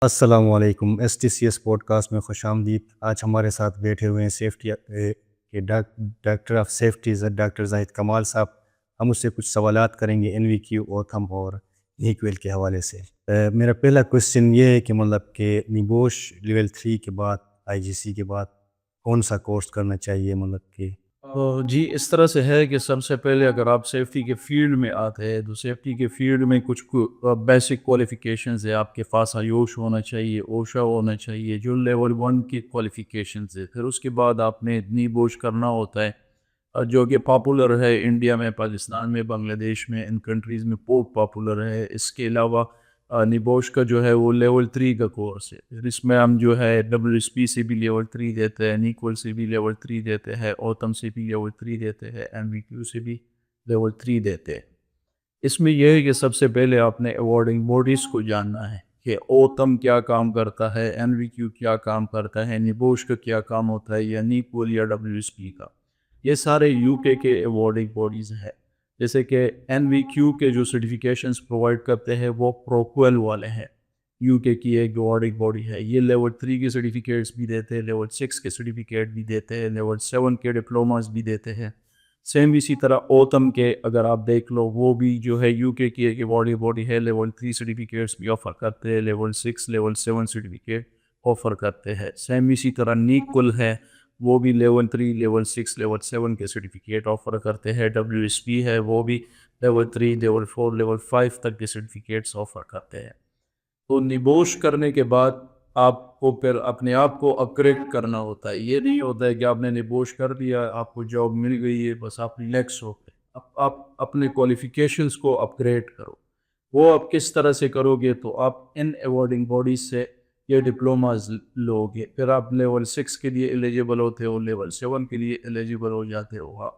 السلام علیکم S T C S podcast میں خوش آمدید۔ آج ہمارے ساتھ بیٹھے ہوئے ہیں سیفٹی کے ڈاکٹر آف سیفٹی ڈاکٹر زاہد کمال صاحب۔ ہم اس سے کچھ سوالات کریں گے NVQ اوتھم اور نیکویل کے حوالے سے۔ میرا پہلا کوشچن یہ ہے کہ مطلب کہ نبوش لیول 3 کے بعد IGC کے بعد کون سا کورس کرنا چاہیے مطلب کہ؟ جی اس طرح سے ہے کہ سب سے پہلے اگر آپ سیفٹی کے فیلڈ میں آتے ہیں تو سیفٹی کے فیلڈ میں کچھ بیسک کوالیفیکیشنز ہے۔ آپ کے پاس آیوش ہونا چاہیے، اوشا ہونا چاہیے، جو لیول 1 کی کوالیفیکیشنز ہے۔ پھر اس کے بعد آپ نے نیبوش کرنا ہوتا ہے، جو کہ پاپولر ہے انڈیا میں، پاکستان میں، بنگلہ دیش میں، ان کنٹریز میں بہت پاپولر ہے۔ اس کے علاوہ نبوش کا جو ہے وہ لیول 3 کا کورس ہے۔ پھر اس میں ہم جو ہے WSP سے بھی لیول 3 دیتے ہیں، نیکول سے بھی لیول 3 دیتے ہیں، اوتم سے بھی لیول 3 دیتے ہیں، NVQ سے بھی لیول 3 دیتے ہیں۔ اس میں یہ ہے کہ سب سے پہلے آپ نے ایوارڈنگ باڈیز کو جاننا ہے کہ اوتم کیا کام کرتا ہے، NVQ کیا کام کرتا ہے، نبوش کا کیا کام ہوتا ہے، یا نیکول یا WSP کا۔ یہ سارے UK کے ایوارڈنگ باڈیز ہیں۔ جیسے کہ NVQ کے جو سرٹیفکیشنز پرووائڈ کرتے ہیں وہ پروکویل والے ہیں، UK کی ایک ایوارڈنگ باڈی ہے۔ یہ لیول 3 کے سرٹیفکیٹس بھی دیتے ہیں، لیول 6 کے سرٹیفکیٹ بھی دیتے ہیں، لیول 7 کے ڈپلوماز بھی دیتے ہیں۔ سیم اسی طرح اوتم کے اگر آپ دیکھ لو، وہ بھی جو ہے UK کی ایک ایوارڈنگ باڈی ہے، لیول 3 سرٹیفکیٹس بھی آفر کرتے ہیں، لیول 6 لیول 7 سرٹیفکیٹ آفر کرتے ہیں۔ سیم اسی طرح نیکول ہے، وہ بھی لیول 3 لیول 6 لیول 7 کے سرٹیفکیٹ آفر کرتے ہیں۔ WSP ہے، وہ بھی لیول 3 لیول 4 لیول 5 تک کے سرٹیفکیٹس آفر کرتے ہیں۔ تو نبوش کرنے کے بعد آپ کو پھر اپنے آپ کو اپ گریڈ کرنا ہوتا ہے۔ یہ نہیں ہوتا ہے کہ آپ نے نبوش کر دیا، آپ کو جاب مل گئی ہے، بس آپ ریلیکس ہو گئے۔ آپ اپنے کوالیفیکیشنز کو اپ گریڈ کرو۔ وہ آپ کس طرح سے کرو گے؟ تو آپ ان ایوارڈنگ باڈیز سے یہ ڈپلوماز لو گے، پھر آپ لیول 6 کے لیے ایلیجیبل ہوتے ہو، لیول 7 کے لیے ایلیجیبل ہو جاتے ہو آپ۔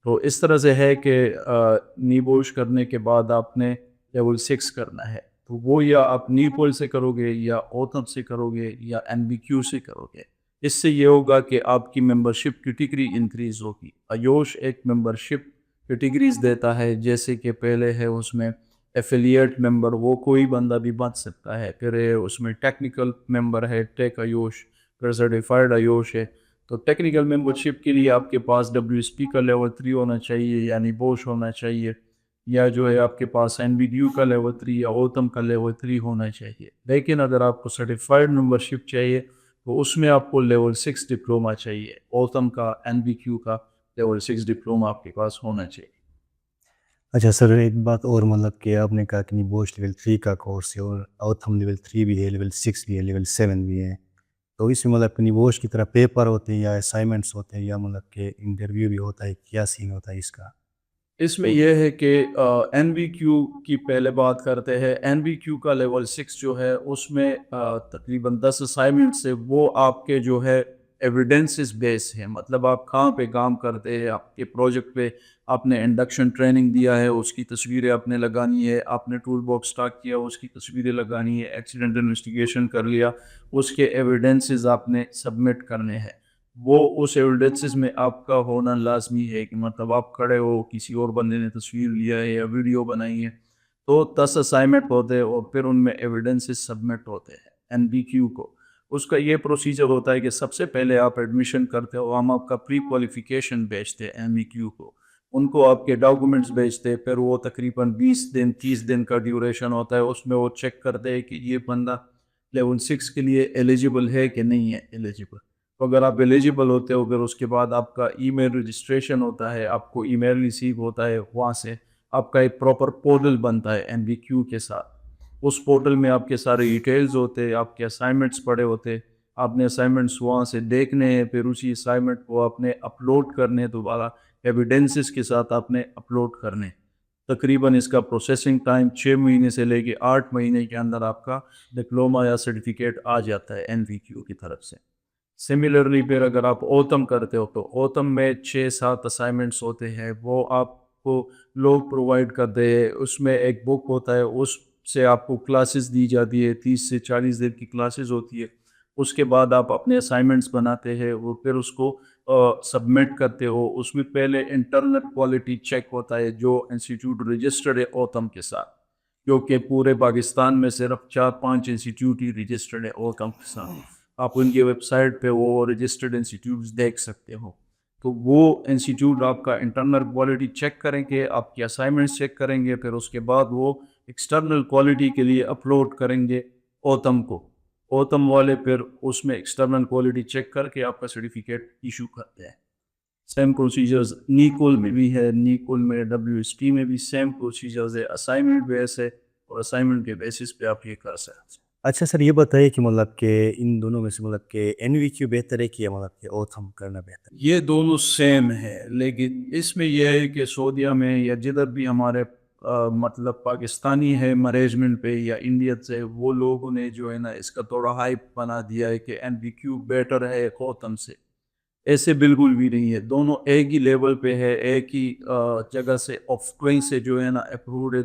تو اس طرح سے ہے کہ نیبوش کرنے کے بعد آپ نے لیول 6 کرنا ہے، تو وہ یا آپ نیپول سے کرو گے، یا اوتم سے کرو گے، یا NVQ سے کرو گے۔ اس سے یہ ہوگا کہ آپ کی ممبرشپ کیٹیگری انکریز ہوگی۔ آیوش ایک ممبرشپ کیٹیگریز دیتا ہے، جیسے کہ پہلے ہے اس میں ایفیلیٹ ممبر، وہ کوئی بندہ بھی بن سکتا ہے۔ پھر اس میں ٹیکنیکل ممبر ہے، ٹیک آیوش، پھر سرٹیفائڈ آیوش ہے۔ تو ٹیکنیکل ممبرشپ کے لیے آپ کے پاس WSP کا لیول 3 ہونا چاہیے، یا نبوش ہونا چاہیے، یا جو ہے آپ کے پاس NVQ کا لیول 3 یا اوتم کا لیول 3 ہونا چاہیے۔ لیکن اگر آپ کو سرٹیفائڈ ممبرشپ چاہیے تو اس میں آپ کو لیول 6 ڈپلوما چاہیے، اوتم کا، NVQ کا لیول 6 ڈپلوما آپ کے پاس ہونا چاہیے۔ اچھا سر، ایک بات اور مطلب کہ آپ نے کہا کہ نبوش لیول 3 کا کورس ہے اور اوتھم لیول 3 بھی ہے، لیول 6 بھی ہے، لیول 7 بھی ہے۔ تو اس میں مطلب کہ نبوش کی طرح پیپر ہوتے ہیں یا اسائنمنٹس ہوتے ہیں یا مطلب کہ انٹرویو بھی ہوتا ہے، کیا سین ہوتا ہے اس کا؟ اس میں یہ ہے کہ NVQ کی پہلے بات کرتے ہیں۔ NVQ کا لیول 6 جو ہے اس میں تقریباً 10 اسائنمنٹس ہے، وہ آپ کے جو ہے ایویڈنسز بیس ہیں۔ مطلب آپ کہاں پہ کام کرتے ہیں، آپ کے پروجیکٹ پہ آپ نے انڈکشن ٹریننگ دیا ہے، اس کی تصویریں آپ نے لگانی ہے، آپ نے ٹول باکس اسٹارٹ کیا، اس کی تصویریں لگانی ہے، ایکسیڈنٹ انویسٹیگیشن کر لیا، اس کے ایویڈنسز آپ نے سبمٹ کرنے ہیں۔ وہ اس ایویڈنسز میں آپ کا ہونا لازمی ہے، کہ مطلب آپ کھڑے ہو، کسی اور بندے نے تصویر لیا ہے یا ویڈیو بنائی ہے۔ تو 10 اسائنمنٹ ہوتے ہیں اور پھر ان میں ایویڈنسز سبمٹ ہوتے ہیں NVQ کو۔ اس کا یہ پروسیجر ہوتا ہے کہ سب سے پہلے آپ ایڈمیشن کرتے ہو، ہم آپ کا پری کوالیفیکیشن بھیجتے ہیں NVQ کو، ان کو آپ کے ڈاکومنٹس بھیجتے ہیں، پھر وہ تقریباً 20 دن 30 دن کا ڈیوریشن ہوتا ہے۔ اس میں وہ چیک کرتے ہیں کہ یہ بندہ لیول 6 کے لیے ایلیجیبل ہے کہ نہیں ہے ایلیجیبل۔ تو اگر آپ ایلیجیبل ہوتے ہو، پھر اس کے بعد آپ کا ای میل رجسٹریشن ہوتا ہے، آپ کو ای میل ریسیو ہوتا ہے، وہاں سے آپ کا ایک پراپر پورٹل بنتا ہے NVQ کے ساتھ۔ اس پورٹل میں آپ کے سارے ڈیٹیلز ہوتے، آپ کے اسائنمنٹس پڑے ہوتے، آپ نے اسائنمنٹس وہاں سے دیکھنے ہیں، پھر اسی اسائنمنٹ کو آپ نے اپلوڈ کرنے، دوبارہ ایویڈنسز کے ساتھ آپ نے اپلوڈ کرنے۔ تقریباً اس کا پروسیسنگ ٹائم 6 مہینے سے لے کے 8 مہینے کے اندر آپ کا ڈپلوما یا سرٹیفکیٹ آ جاتا ہے NVQ کی طرف سے۔ سملرلی پھر اگر آپ اوتم کرتے ہو تو اوتم میں 6-7 اسائنمنٹس ہوتے ہیں، وہ آپ کو لوگ پرووائڈ کرتے ہیں۔ اس میں ایک بک ہوتا ہے، اس سے آپ کو کلاسز دی جاتی ہے، 30 سے 40 دن کی کلاسز ہوتی ہے۔ اس کے بعد آپ اپنے اسائنمنٹس بناتے ہیں، وہ پھر اس کو سبمٹ کرتے ہو۔ اس میں پہلے انٹرنل کوالٹی چیک ہوتا ہے، جو انسٹیٹیوٹ رجسٹرڈ ہے اوتم کے ساتھ، جو کہ پورے پاکستان میں صرف 4-5 انسٹیٹیوٹ ہی رجسٹرڈ ہے اوتم کے ساتھ. آپ ان کی ویب سائٹ پہ وہ رجسٹرڈ انسٹیٹیوٹس دیکھ سکتے ہو. تو وہ انسٹیٹیوٹ آپ کا انٹرنل کوالٹی چیک کریں گے, آپ کی اسائنمنٹس چیک کریں گے, پھر اس کے بعد وہ ایکسٹرنل کوالٹی کے لیے اپلوڈ کریں گے اوتم کو. اوتم والے پھر اس میں ایکسٹرنل کوالٹی چیک کر کے آپ کا سرٹیفکیٹ ایشو کرتے ہیں. سیم پروسیجرز نیکول میں بھی ہے, نیکول میں WST میں بھی سیم پروسیجرز ہے. اسائنمنٹ بیس ہے اور اسائنمنٹ کے بیسس پہ آپ یہ کر سکتے ہیں. اچھا سر یہ بتائیے کہ مطلب کہ ان دونوں میں سے مطلب کہ NVQ بہتر ہے کہ مطلب کہ اوتھم کرنا بہتر ہے؟ یہ دونوں سیم ہے, لیکن اس میں یہ ہے کہ سعودیہ میں یا جدھر بھی ہمارے مطلب پاکستانی ہے مینجمنٹ پہ یا انڈیا سے, وہ لوگوں نے جو ہے نا اس کا تھوڑا ہائپ بنا دیا ہے کہ NVQ بیٹر ہے اوتھم سے. ایسے بالکل بھی نہیں ہے, دونوں ایک ہی لیول پہ ہے, ایک ہی جگہ سے آف سے جو ہے نا اپرووڈ ہے.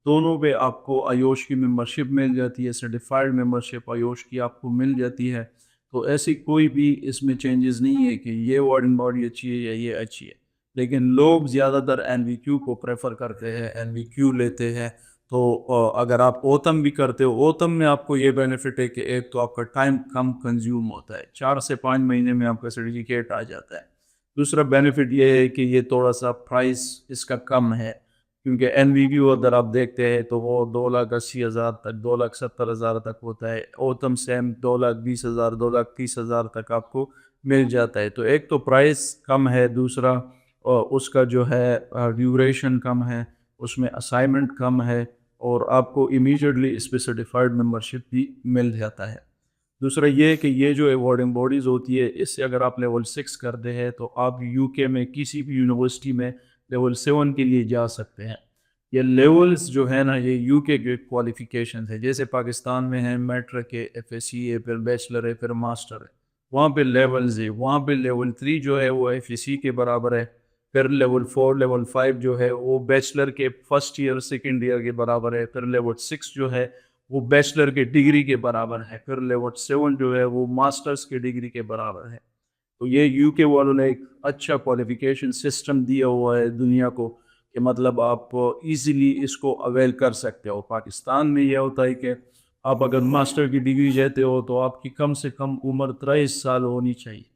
دونوں پہ آپ کو آیوش کی ممبرشپ مل جاتی ہے, سرٹیفائڈ ممبرشپ آیوش کی آپ کو مل جاتی ہے. تو ایسی کوئی بھی اس میں چینجز نہیں ہے کہ یہ وارڈن باڈی اچھی ہے یا یہ اچھی ہے. لیکن لوگ زیادہ تر NVQ کو پریفر کرتے ہیں, NVQ لیتے ہیں. تو اگر آپ اوتم بھی کرتے ہو, اوتم میں آپ کو یہ بینیفٹ ہے کہ ایک تو آپ کا ٹائم کم کنزیوم ہوتا ہے, 4 سے 5 مہینے میں آپ کا سرٹیفکیٹ آ جاتا ہے. دوسرا بینیفٹ یہ ہے کہ یہ تھوڑا سا پرائس اس کا کم ہے, کیونکہ NVQ اگر آپ دیکھتے ہیں تو وہ 2,80,000 تک 2,70,000 تک ہوتا ہے. اوتم سیم 2,20,000 2,30,000 تک آپ کو مل جاتا ہے. تو ایک تو پرائس کم ہے, دوسرا اس کا جو ہے ڈیوریشن کم ہے, اس میں اسائنمنٹ کم ہے, اور آپ کو امیجیٹلی اس پہ سرٹیفائڈ ممبرشپ بھی مل جاتا ہے. دوسرا یہ کہ یہ جو ایوارڈنگ باڈیز ہوتی ہے, اس سے اگر آپ لیول 6 کرتے ہیں تو آپ UK میں کسی بھی یونیورسٹی میں لیول 7 کے لیے جا سکتے ہیں. یہ لیولز جو ہے نا یہ UK کے کوالیفیکیشنز ہیں. جیسے پاکستان میں ہیں میٹرک ہے, FSc ہے, پھر بیچلر ہے, پھر ماسٹر ہے, وہاں پہ لیولز ہے. وہاں پہ لیول 3 جو ہے وہ FSc کے برابر ہے, پھر لیول 4 لیول 5 جو ہے وہ بیچلر کے فرسٹ ایئر سیکنڈ ایئر کے برابر ہے, پھر لیول 6 جو ہے وہ بیچلر کے ڈگری کے برابر ہے, پھر لیول 7 جو ہے وہ ماسٹرز کے ڈگری کے برابر ہے. تو یہ UK والوں نے ایک اچھا کوالیفیکیشن سسٹم دیا ہوا ہے دنیا کو, کہ مطلب آپ ایزیلی اس کو اویل کر سکتے ہو. پاکستان میں یہ ہوتا ہے کہ آپ اگر ماسٹر کی ڈگری لیتے ہو تو آپ کی کم سے کم عمر 23 سال ہونی چاہیے.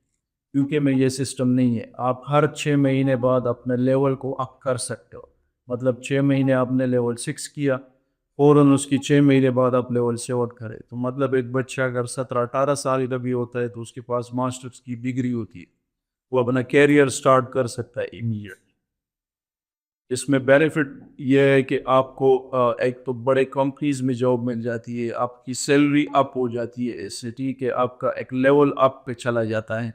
UK میں یہ سسٹم نہیں ہے, آپ ہر 6 مہینے بعد اپنے لیول کو اپ کر سکتے ہو. مطلب 6 مہینے آپ نے لیول 6 کیا, فوراً اس کی 6 مہینے بعد آپ لیول 7 کرے. تو مطلب ایک بچہ اگر 17-18 سال کا بھی ہوتا ہے تو اس کے پاس ماسٹرز کی ڈگری ہوتی ہے, وہ اپنا کیریئر سٹارٹ کر سکتا ہے امیڈیٹ. اس میں بینیفٹ یہ ہے کہ آپ کو ایک تو بڑے کمپنیز میں جاب مل جاتی ہے, آپ کی سیلری اپ ہو جاتی ہے, اس سے ٹھیک ہے آپ کا ایک لیول اپ پہ چلا جاتا ہے.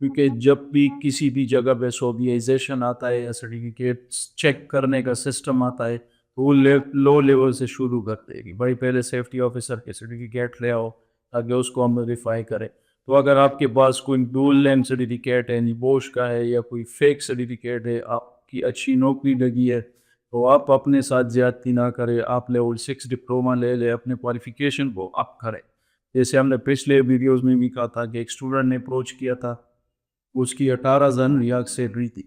کیونکہ جب بھی کسی بھی جگہ پہ سوبیائزیشن آتا ہے یا سرٹیفکیٹ چیک کرنے کا سسٹم آتا ہے تو وہ لو لیول سے شروع کرتے ہیں کہ بھائی پہلے سیفٹی آفیسر کے سرٹیفکیٹ لے آؤ تاکہ اس کو ہم ویریفائی کریں. تو اگر آپ کے پاس کوئی ڈول لینڈ سرٹیفکیٹ ہے, بوش کا ہے, یا کوئی فیک سرٹیفکیٹ ہے, آپ کی اچھی نوکری لگی ہے, تو آپ اپنے ساتھ زیادتی نہ کریں, آپ لیول 6 ڈپلوما لے لیں, اپنے کوالیفیکیشن کو اپ کریں. جیسے ہم نے پچھلے ویڈیوز میں بھی کہا تھا کہ ایک اسٹوڈنٹ نے اپروچ کیا تھا, اس کی 18,000 ریال سیلری تھی,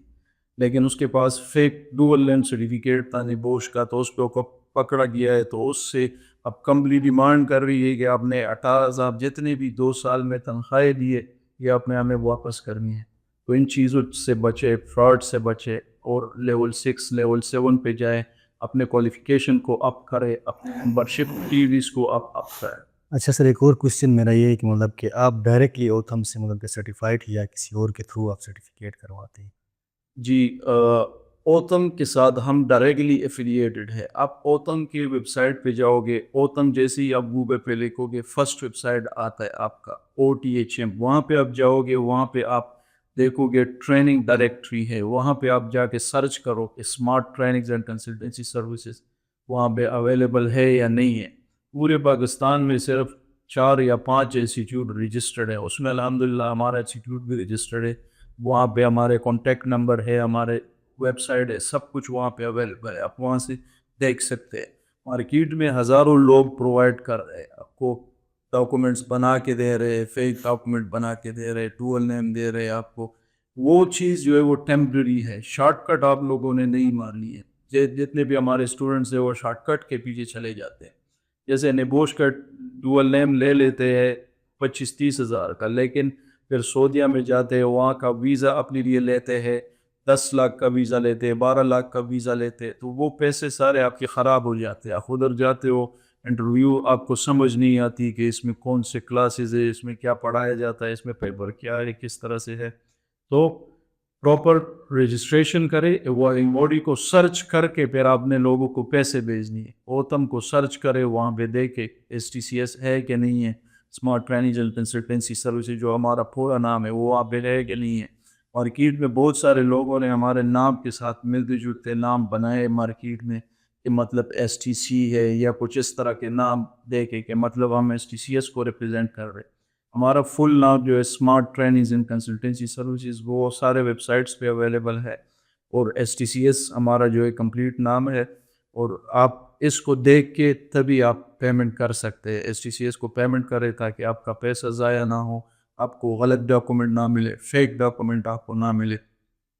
لیکن اس کے پاس فیک ڈول لینڈ سرٹیفکیٹ تھا بوش کا, تو اس کو پکڑا گیا ہے. تو اس سے اب کمپنی ڈیمانڈ کر رہی ہے کہ آپ نے 18,000 جتنے بھی 2 سال میں تنخواہیں دیے یہ آپ نے ہمیں واپس کرنی ہے. تو ان چیزوں سے بچے, فراڈ سے بچے, اور لیول 6 لیول 7 پہ جائے, اپنے کوالیفیکیشن کو اپ کرے, اپنے ممبرشپ ٹیویز کو اپ کرے. اچھا سر ایک اور کوشچن میرا یہ ہے کہ مطلب کہ آپ ڈائریکٹلی اوتھم سے مطلب کہ سرٹیفائڈ یا کسی اور کے تھرو آپ سرٹیفکیٹ کرواتے ہیں؟ جی, اوتم کے ساتھ ہم ڈائریکٹلی ایفیلیٹڈ ہے. آپ اوتم کی ویب سائٹ پہ جاؤ گے, اوتم جیسے ہی آپ گوگل پہ لکھو گے فرسٹ ویب سائٹ آتا ہے آپ کا OTHM, وہاں پہ آپ جاؤ گے, وہاں پہ آپ دیکھو گے ٹریننگ ڈائریکٹری ہے, وہاں پہ آپ جا کے سرچ کرو کہ smart trainings and consultancy services وہاں پہ اویلیبل ہے یا نہیں ہے. پورے پاکستان میں صرف 4 یا 5 انسٹیٹیوٹ رجسٹرڈ ہے, اس میں الحمدللہ ہمارا انسٹیٹیوٹ بھی رجسٹرڈ ہے. وہاں پہ ہمارے کانٹیکٹ نمبر ہے, ہمارے ویب سائٹ ہے, سب کچھ وہاں پہ اویلیبل ہے, آپ وہاں سے دیکھ سکتے ہیں. مارکیٹ میں ہزاروں لوگ پرووائڈ کر رہے ہیں, آپ کو ڈاکومنٹس بنا کے دے رہے, فیک ڈاکومنٹ بنا کے دے رہے, ڈول نیم دے رہے آپ کو. وہ چیز جو ہے وہ ٹیمپرری ہے, شارٹ کٹ آپ لوگوں نے نہیں مار لی ہے. جتنے بھی ہمارے اسٹوڈنٹس ہیں وہ شارٹ کٹ کے پیچھے چلے جاتے ہیں. جیسے نبوش کا ڈول نیم لے لیتے ہیں 25-30 ہزار کا, لیکن پھر سعودیہ میں جاتے ہیں, وہاں کا ویزا اپنے لیے لیتے ہیں, 10 لاکھ کا ویزا لیتے ہیں, 12 لاکھ کا ویزا لیتے ہیں, تو وہ پیسے سارے آپ کے خراب ہو جاتے ہیں. آپ ادھر جاتے ہو انٹرویو, آپ کو سمجھ نہیں آتی کہ اس میں کون سے کلاسز ہے, اس میں کیا پڑھایا جاتا ہے, اس میں پیپر کیا ہے, کس طرح سے ہے. تو پراپر رجسٹریشن کرے, وہ باڈی کو سرچ کر کے پھر آپ نے لوگوں کو پیسے بھیجنی ہے. اوتم کو سرچ کرے, وہاں پہ دیکھے STCS ہے کہ نہیں ہے, smart training and consultancy services جو ہمارا پورا نام ہے وہ وہاں پہ ہے کہ نہیں ہے. مارکیٹ میں بہت سارے لوگوں نے ہمارے نام کے ساتھ ملتے جلتے نام بنائے مارکیٹ میں, کہ مطلب STC ہے یا کچھ اس طرح کے نام دے کے کہ مطلب ہم STCS کو ریپرزینٹ کر رہے ہیں. ہمارا فل نام جو ہے smart training and consultancy services, وہ سارے ویب سائٹس پہ اویلیبل ہے, اور STCS ہمارا جو ہے کمپلیٹ نام ہے. اور آپ اس کو دیکھ کے تبھی آپ پیمنٹ کر سکتے ہیں. STCS کو پیمنٹ کرے تاکہ آپ کا پیسہ ضائع نہ ہو, آپ کو غلط ڈاکومنٹ نہ ملے, فیک ڈاکومنٹ آپ کو نہ ملے.